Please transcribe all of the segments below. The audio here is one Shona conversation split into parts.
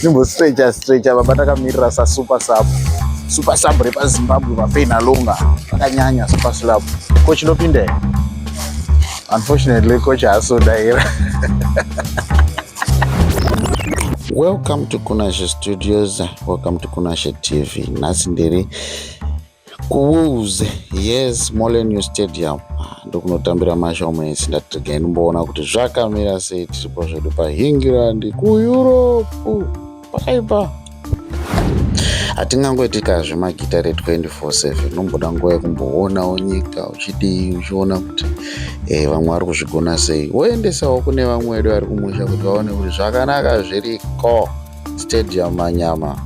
Nimbo stretcher baba takamirira super sub repaZimbabwe vafeina longa vakanyanya super sub. Coach nopinde. Unfortunately coach hasodaira. Welcome to Kunashe Studios. Welcome to Kunashe TV. Nasindiri kuwuze. Yes, Mole New Stadium. Ndokunotambira Marshal Munetsi ndatirigani mboona kuti zvakamira sei tiripo zvedu paEngland kuEurope. Pakaipa. Hatingangoitika zvemagitare 24/7. Nomboda nguva yekumboona nyika uchidii uchiona kuti vamwe vari kuzvigona sei. Woendesawo kune vamwe vedu vari kumusha kuti vaone kuti zvakanaka zviriko stadium manyama.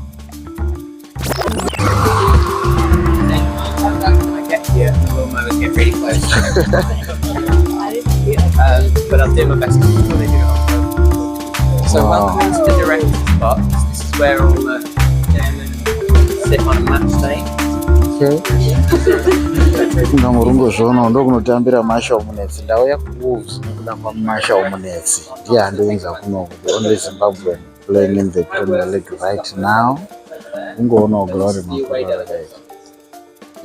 But I'll do my best before they do it. So welcome into the director's box. This is where all the sit on a match day. Ndamurungo zvono ndokunotambira Marshal Munetsi. Ndauya kuWolves nekuda kwaMarshal Munetsi. Ndiye handoenza kuno kuti only Zimbabwean playing in the Premier League right now. Ungoona glory makuru.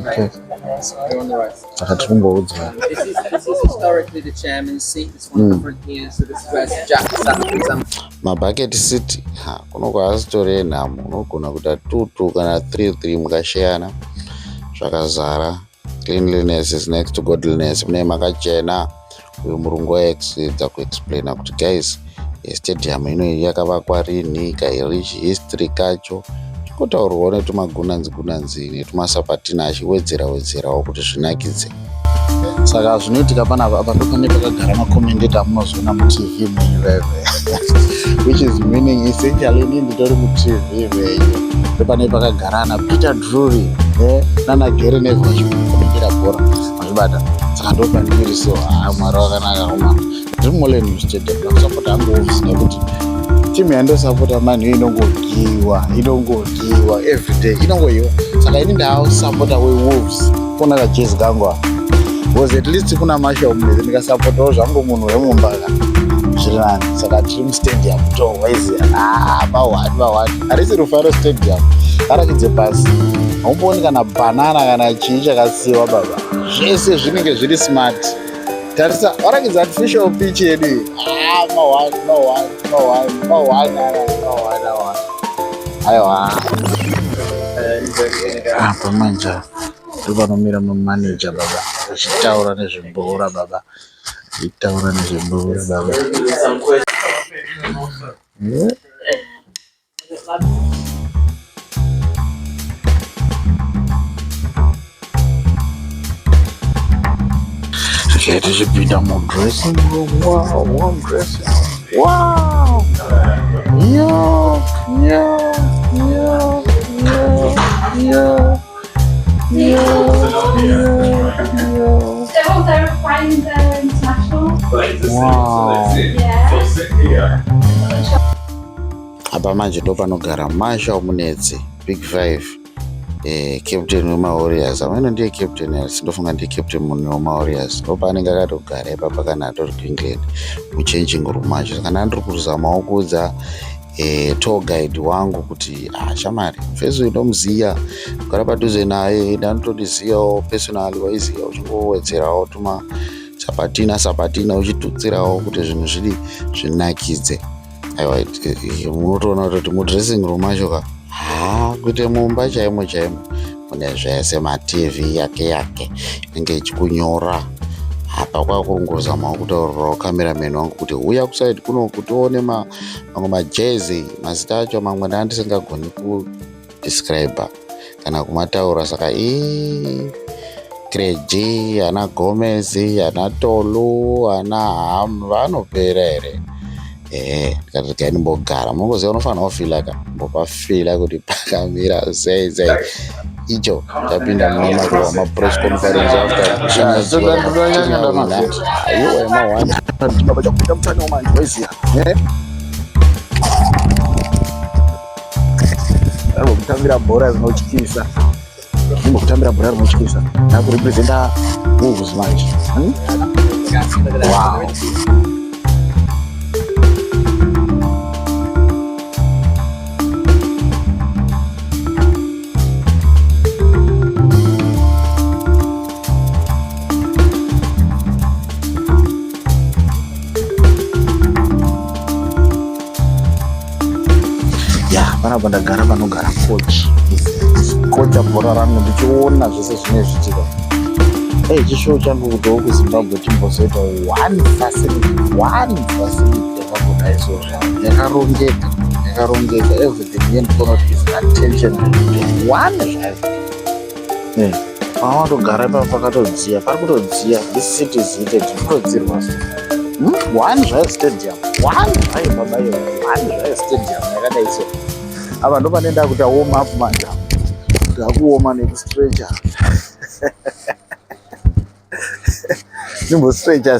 Okay. You're on the right. This is historically the chairman's seat. This one in front here, so this is where Jack sat, for example. Mabucket City, kunoko hasitori enhamo, unogona kuita 2-2 kana 3-3 mukashayana zvakazara. Cleanliness is next to godliness. Mune makachena. Uyu murungu waexidza kuexplaina kuti guys, stadium ino yakavakwa rini, kairich history kacho. Kutaurwa netumagunanzi netumasapatina achiwedzerawo kuti zvinakidze. Saka zvinoitika panapa apa pane pakagara makomendeta amunozoona muTV menyu which is meaning essentially ini nditori muTV menyu. Pane pakagara ana Peter Drury nana Gary Neville vachikomendera bhora machibata. Saka ndopaniriso mwari wakanaka kumana. Ndiri Mole New Stadium ndakusapota hangu Wolves nekuti timu yandosapota mani inongogiwa everyday inongoiwa. Saka ini ndausapota weWolves kona kajezi kangu was at least kuna Marshal Munetsi ndikasapotawo zvangu munhu wemumbaka zviri nani. Saka tiri mustadium to waizi bawani harisi Rufaro Stadium arakidze pasi haumboni kana banana kana chii chakasiyiwa baba. Zvese zvinenge zviri smart. Tarisa warakidza artificial pitch yedu aiwa pamanja panomira mumanager baba achitaura nezvebhora baba. Tichipinda mudressing room. Wow, dressing room. Wow. Yo. They're flying international. Wow. Yeah. Apa manje ndo panogara Marshal Munetsi, Big 5. Captain wemaWarriors. Amene ndiye captain asi ndofunga ndiye captain munhu wemaWarriors. Ndo paanenge akatogara ipapa kana atori kuEngland muchanging room macho. Saka ndiri kuzamawo kuudza tour guide wangu kuti shamari mfezo inomuziya kugara padhuze naye ndanotondiziyawo personally waiziya uchingowedzerawo tuma sapatina uchitutsirawo kuti zvinhu zviri zvinakidze. Aiwa munotoona kuti mudressing room macho kuti mumba chaimo mune zvese maTV yake inenge ichikunyora. Apa kwakurongozamawo kutaurirawo cameraman wangu kuti uya kuside kuno kuti uone mamwe majezi mazita acho mamwe ndandisingagoni kudescribe kana kumataura. Saka Kreji, ana Gomez, ana Tolu, ana Ham vanopera here. Ndikati ndimbogara munongoziva unofanira kufila mbopafila kuti pakamira sei icho tapinda muna mapress conference after baba chakuita mutani wamanje waiziya kutambira bhora rinotyisa kutambira bhora rinotyisa nakurepresenta Wolves manje. Wow. ya panapa ndagara panogara kocha bhora rangu ndichiona zvese zvine zvitika. Chishow changu kuti kuZimbabwe timbozoita 1 facility yakambodai so yakarongeka everything yendikono is attention to 1 zvayo. Pamatogara ipapo pakatodziya, pari kutodziya, this city is heated, kutodzirwa so 1 zvayo stadium, 1 zvayo babayo, 1 zvayo stadium yakadai so. Apa ndo panenda kuti warm up manja, ndakuoma nekustretcha.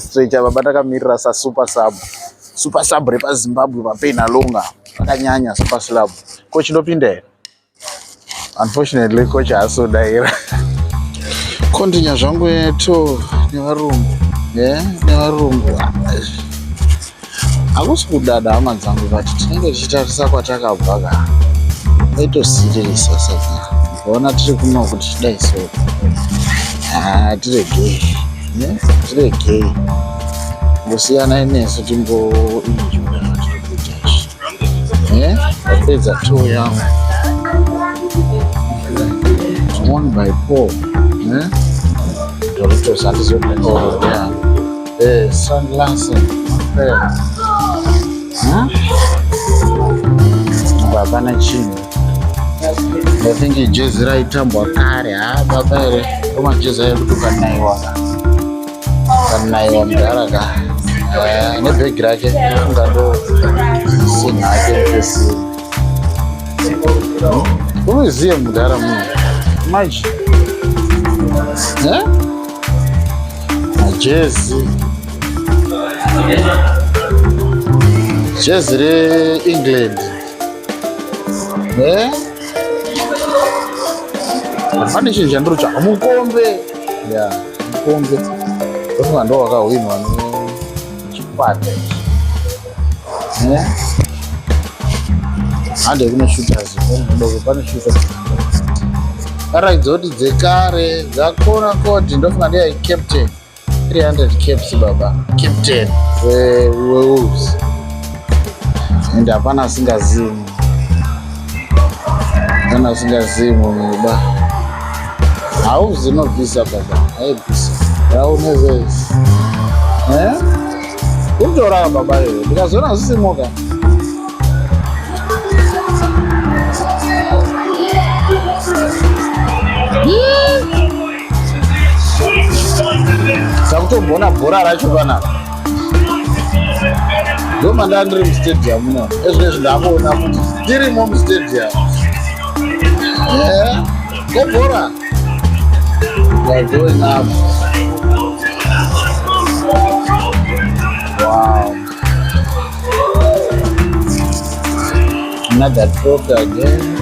Stretcher baba takamirira super sub repaZimbabwe papena longa akanyanya super sub. Coach ndopinda here, unfortunately coach haasodaira. Kontinya zvangu yeto nevarungu hakusi kudada hama dzangu, but tinenge tichitarisa kwatakabva ka aitosiririsa saka kuona tiri kuno kuti tidai so tiregei ngosiyana inesu timboinjura tirikuita vapedza tour yangu won by Paul Doritos handizobeka Sandlansen hapana chinhu. I think ijezi raitambwa kare baba here romajezi ayo kuti ukanaiwa mudaraka nebhegi rake funga ndo sinhake mfesiri unoziye mudhara munhu maji jezi reEngland hapana chinhu chandirotsvaga mukombe ofunga ndo wakahwinwa nechikwata hande kune shooters doko pane shooters araidza kuti dzekare dzakona kodi ndofunga ndeyai captain 300 caps baba, captain weWolves, and hapana asingazimu muba hauzinobvisa baba, aibvisa raunezezi kutoraka baba iwe ndikazoona zisimuka sakutombona bhora racho panapa ndomanda ndiri mustadium muno ezvinezvi ndakuona kuti ndirimo mustadium kobhora going up. Wow, another trophy again.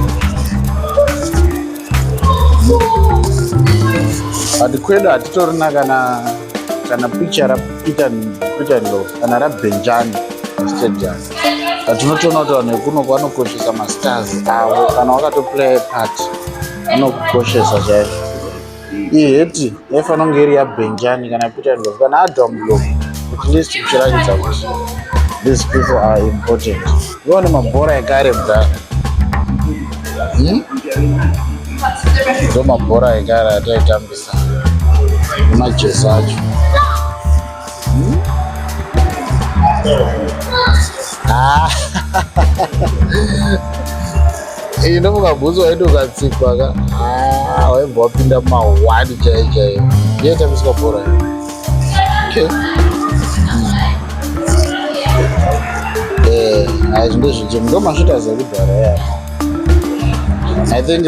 But kwedu hatitorina kana picture raPeter Ndlovu kana raBenjani stadium. Tinotoona kuti vanhu vekuno vanokoshesa mastars avo kana wakatoplay part vanokukoshesa chaizvo. Iyi heti yaifanira kunge iri yaBenjani kana Peter Ndlovu kana Adam Ndlovu, at least kuchiratidza kuti these people are important. Ione mabhora ekare mudhara ndo mabhora ekare ataitambisa nemajezi acho. Iyi ndomukabhutsu waiti ukatsikwa ka waibva wapinda mumahwani chaiyo yaitambiswa bhora ndozvichi ndo mashooters ekudhara I think